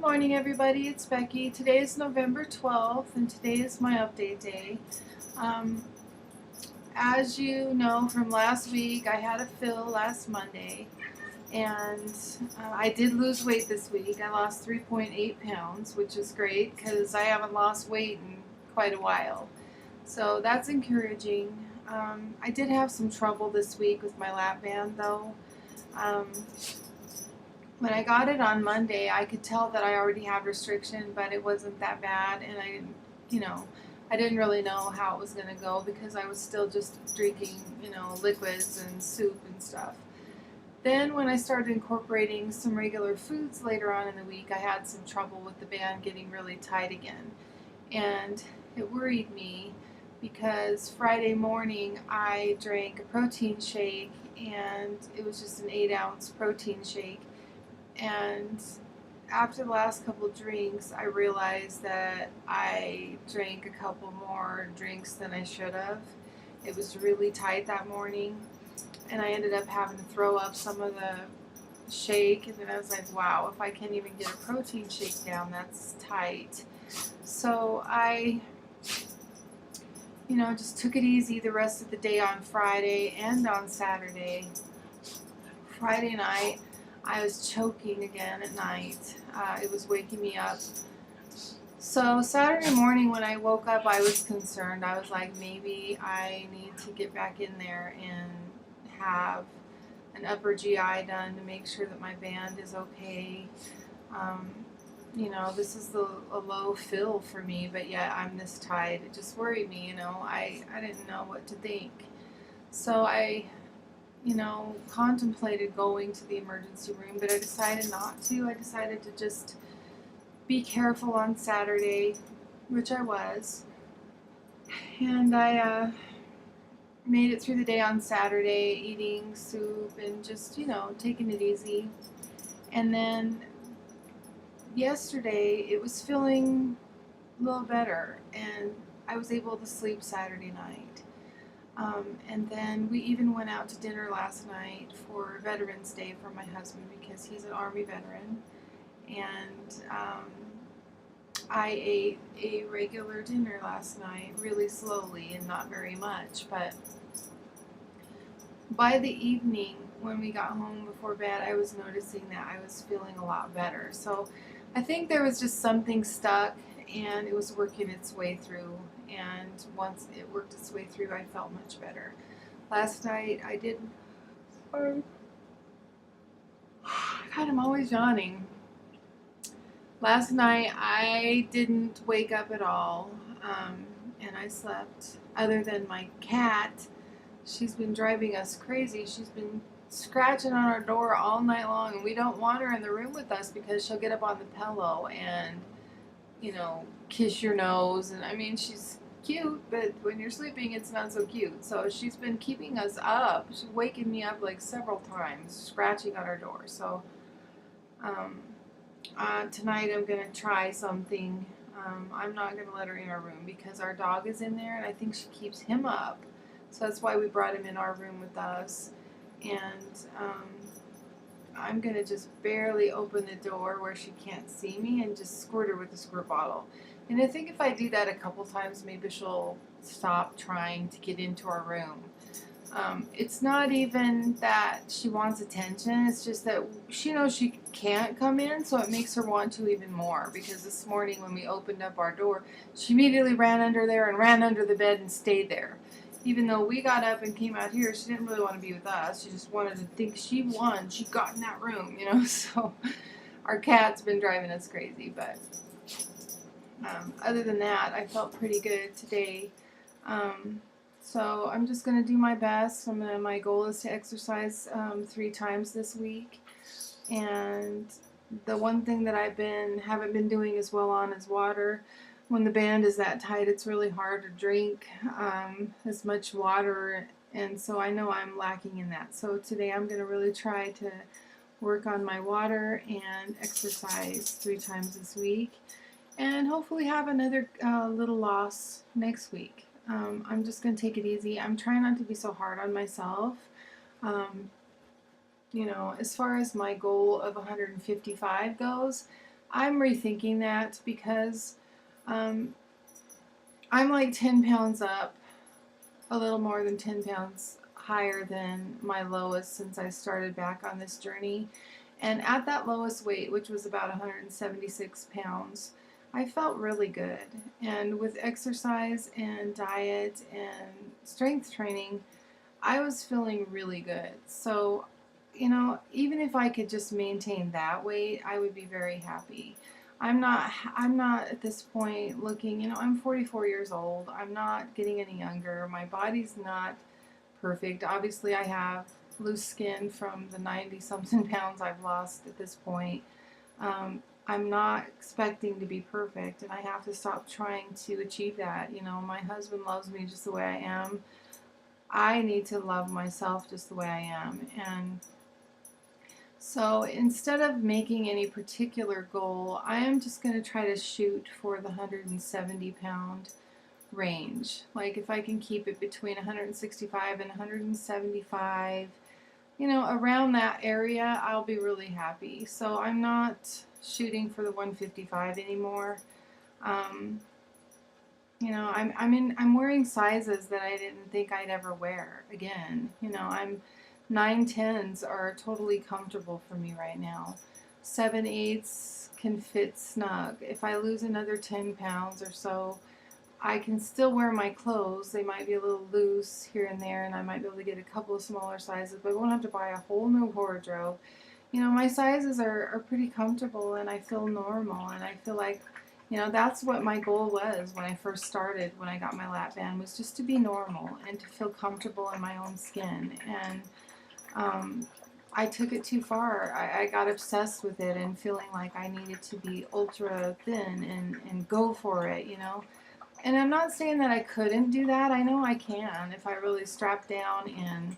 morning, everybody. It's Becky. Today is November 12th, and today is my update day. Um, as you know from last week, I had a fill last Monday, and I did lose weight this week. I lost 3.8 pounds, which is great because I haven't lost weight in quite a while. So that's encouraging. I did have some trouble this week with my lap band, though. Um, When I got it on Monday, I could tell that I already had restriction, but it wasn't that bad, and I didn't really know how it was going to go because I was still just drinking, liquids and soup and stuff. Then when I started incorporating some regular foods later on in the week, I had some trouble with the band getting really tight again, and it worried me because Friday morning I drank a protein shake, and it was just an 8-ounce protein shake. And after the last couple drinks, I realized that I drank a couple more drinks than I should have. It was really tight that morning, and I ended up having to throw up some of the shake. And then I was like, wow, if I can't even get a protein shake down, that's tight. So I, just took it easy the rest of the day on Friday and on Saturday. Friday night, I was choking again at night. It was waking me up. So Saturday morning when I woke up, I was concerned. I was like, maybe I need to get back in there and have an upper GI done to make sure that my band is okay. This is a low fill for me, but yet I'm this tight. It just worried me, I didn't know what to think. So I contemplated going to the emergency room, but I decided not to. I decided to just be careful on Saturday, which I was. And I made it through the day on Saturday, eating soup and just, taking it easy. And then yesterday, it was feeling a little better, and I was able to sleep Saturday night. And then we even went out to dinner last night for Veterans Day for my husband because he's an Army veteran. And I ate a regular dinner last night, really slowly and not very much. But by the evening, when we got home before bed, I was noticing that I was feeling a lot better. So I think there was just something stuck, and it was working its way through. And once it worked its way through, I felt much better. Last night I did. God, I'm always yawning. Last night I didn't wake up at all, and I slept. Other than my cat, she's been driving us crazy. She's been scratching on our door all night long, and we don't want her in the room with us because she'll get up on the pillow and kiss your nose. And I mean, she's cute, but when you're sleeping, it's not so cute. So she's been keeping us up. She's waking me up like several times, scratching on our door. So tonight I'm going to try something. I'm not going to let her in our room because our dog is in there, and I think she keeps him up. So that's why we brought him in our room with us. And I'm going to just barely open the door where she can't see me and just squirt her with a squirt bottle. And I think if I do that a couple times, maybe she'll stop trying to get into our room. It's not even that she wants attention, it's just that she knows she can't come in, so it makes her want to even more. Because this morning when we opened up our door, she immediately ran under there and ran under the bed and stayed there. Even though we got up and came out here, she didn't really want to be with us. She just wanted to think she won. She got in that room, So our cat's been driving us crazy. But other than that, I felt pretty good today. So I'm just going to do my best. My goal is to exercise 3 times this week. And the one thing that haven't been doing as well on is water. When the band is that tight, it's really hard to drink as much water, and so I know I'm lacking in that. So today I'm going to really try to work on my water and exercise 3 times this week, and hopefully have another little loss next week. I'm just going to take it easy. I'm trying not to be so hard on myself. As far as my goal of 155 goes, I'm rethinking that because um, I'm like 10 pounds up, a little more than 10 pounds higher than my lowest since I started back on this journey. And at that lowest weight, which was about 176 pounds, I felt really good. And with exercise and diet and strength training, I was feeling really good. So, even if I could just maintain that weight, I would be very happy. I'm not at this point looking, I'm 44 years old. I'm not getting any younger. My body's not perfect. Obviously, I have loose skin from the 90 something pounds I've lost at this point. I'm not expecting to be perfect, and I have to stop trying to achieve that. My husband loves me just the way I am. I need to love myself just the way I am. And so instead of making any particular goal, I am just going to try to shoot for the 170-pound range. Like if I can keep it between 165 and 175, around that area, I'll be really happy. So I'm not shooting for the 155 anymore. Um, I'm wearing sizes that I didn't think I'd ever wear again. 9/10s are totally comfortable for me right now. 7/8s can fit snug. If I lose another 10 pounds or so, I can still wear my clothes. They might be a little loose here and there, and I might be able to get a couple of smaller sizes, but I won't have to buy a whole new wardrobe. My sizes are pretty comfortable, and I feel normal, and I feel like, that's what my goal was when I first started, when I got my lap band, was just to be normal and to feel comfortable in my own skin. And I took it too far. I got obsessed with it and feeling like I needed to be ultra thin and go for it. And I'm not saying that I couldn't do that. I know I can if I really strap down and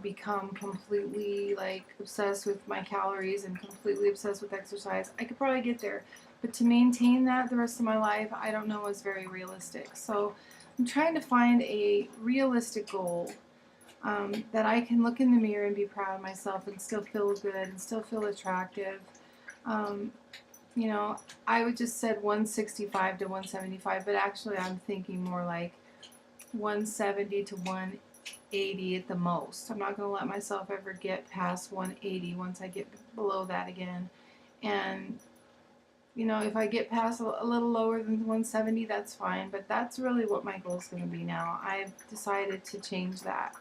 become completely like obsessed with my calories and completely obsessed with exercise. I could probably get there. But to maintain that the rest of my life, I don't know is very realistic. So I'm trying to find a realistic goal that I can look in the mirror and be proud of myself and still feel good and still feel attractive. Um, I would just said 165 to 175, but actually I'm thinking more like 170 to 180 at the most. I'm not going to let myself ever get past 180 once I get below that again. And, if I get past a little lower than 170, that's fine. But that's really what my goal is going to be now. I've decided to change that.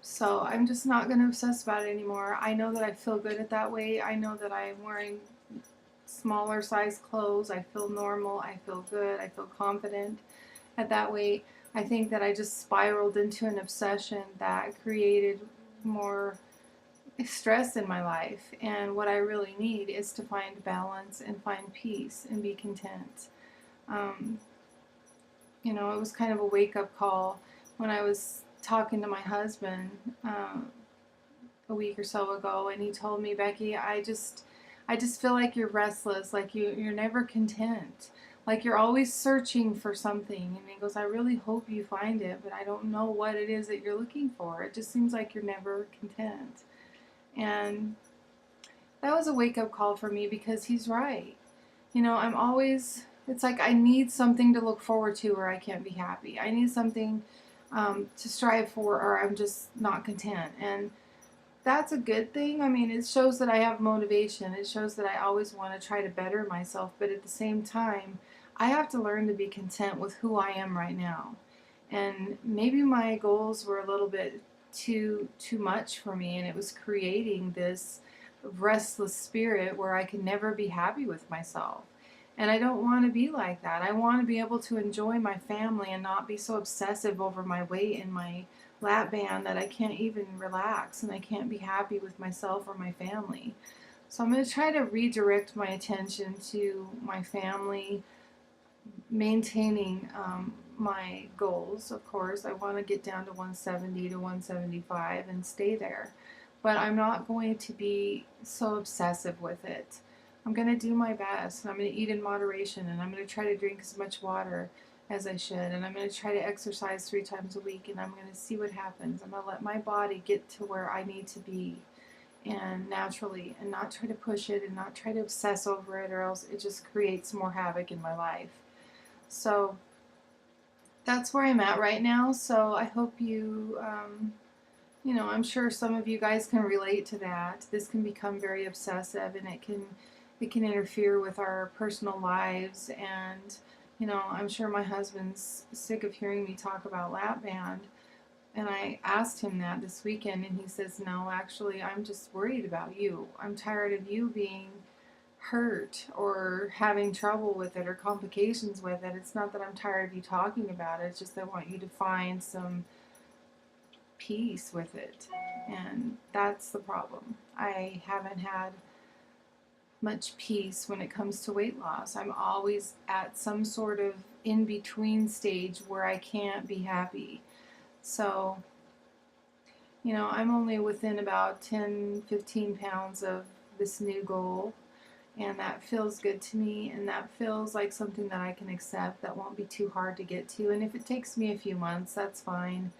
So I'm just not going to obsess about it anymore. I know that I feel good at that weight. I know that I'm wearing smaller size clothes. I feel normal. I feel good. I feel confident at that weight. I think that I just spiraled into an obsession that created more stress in my life. And what I really need is to find balance and find peace and be content. Um, it was kind of a wake-up call when I was talking to my husband a week or so ago, and he told me, Becky, I just feel like you're restless, like you're never content, like you're always searching for something. And he goes, I really hope you find it, but I don't know what it is that you're looking for. It just seems like you're never content. And that was a wake-up call for me because he's right. It's like I need something to look forward to or I can't be happy. I need something to strive for or I'm just not content. And that's a good thing. I mean, it shows that I have motivation. It shows that I always want to try to better myself. But at the same time, I have to learn to be content with who I am right now. And maybe my goals were a little bit too much for me, and it was creating this restless spirit where I can never be happy with myself. And I don't want to be like that. I want to be able to enjoy my family and not be so obsessive over my weight and my lap band that I can't even relax and I can't be happy with myself or my family. So I'm going to try to redirect my attention to my family, maintaining my goals. Of course, I want to get down to 170 to 175 and stay there. But I'm not going to be so obsessive with it. I'm going to do my best, and I'm going to eat in moderation, and I'm going to try to drink as much water as I should, and I'm going to try to exercise 3 times a week, and I'm going to see what happens. I'm going to let my body get to where I need to be. and naturally, and not try to push it and not try to obsess over it, or else it just creates more havoc in my life. So that's where I'm at right now. So I hope I'm sure some of you guys can relate to that. This can become very obsessive, and it can interfere with our personal lives. And I'm sure my husband's sick of hearing me talk about lap band. And I asked him that this weekend, and he says, "No, actually, I'm just worried about you. I'm tired of you being hurt or having trouble with it or complications with it. It's not that I'm tired of you talking about it. It's just I want you to find some peace with it." And that's the problem. I haven't had much peace when it comes to weight loss. I'm always at some sort of in between stage where I can't be happy. So, I'm only within about 10, 15 pounds of this new goal, and that feels good to me, and that feels like something that I can accept, that won't be too hard to get to. And if it takes me a few months, that's fine.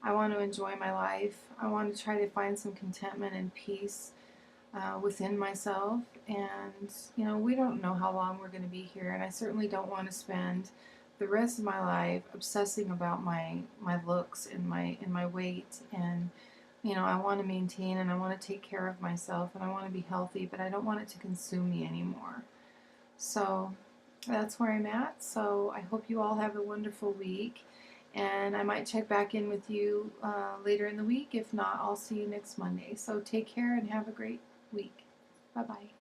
I want to enjoy my life. I want to try to find some contentment and peace within myself. And, we don't know how long we're going to be here, and I certainly don't want to spend the rest of my life obsessing about my looks and my weight. And I want to maintain, and I want to take care of myself, and I want to be healthy, but I don't want it to consume me anymore. So that's where I'm at. So I hope you all have a wonderful week, and I might check back in with you later in the week. If not, I'll see you next Monday. So take care and have a great week. Bye bye.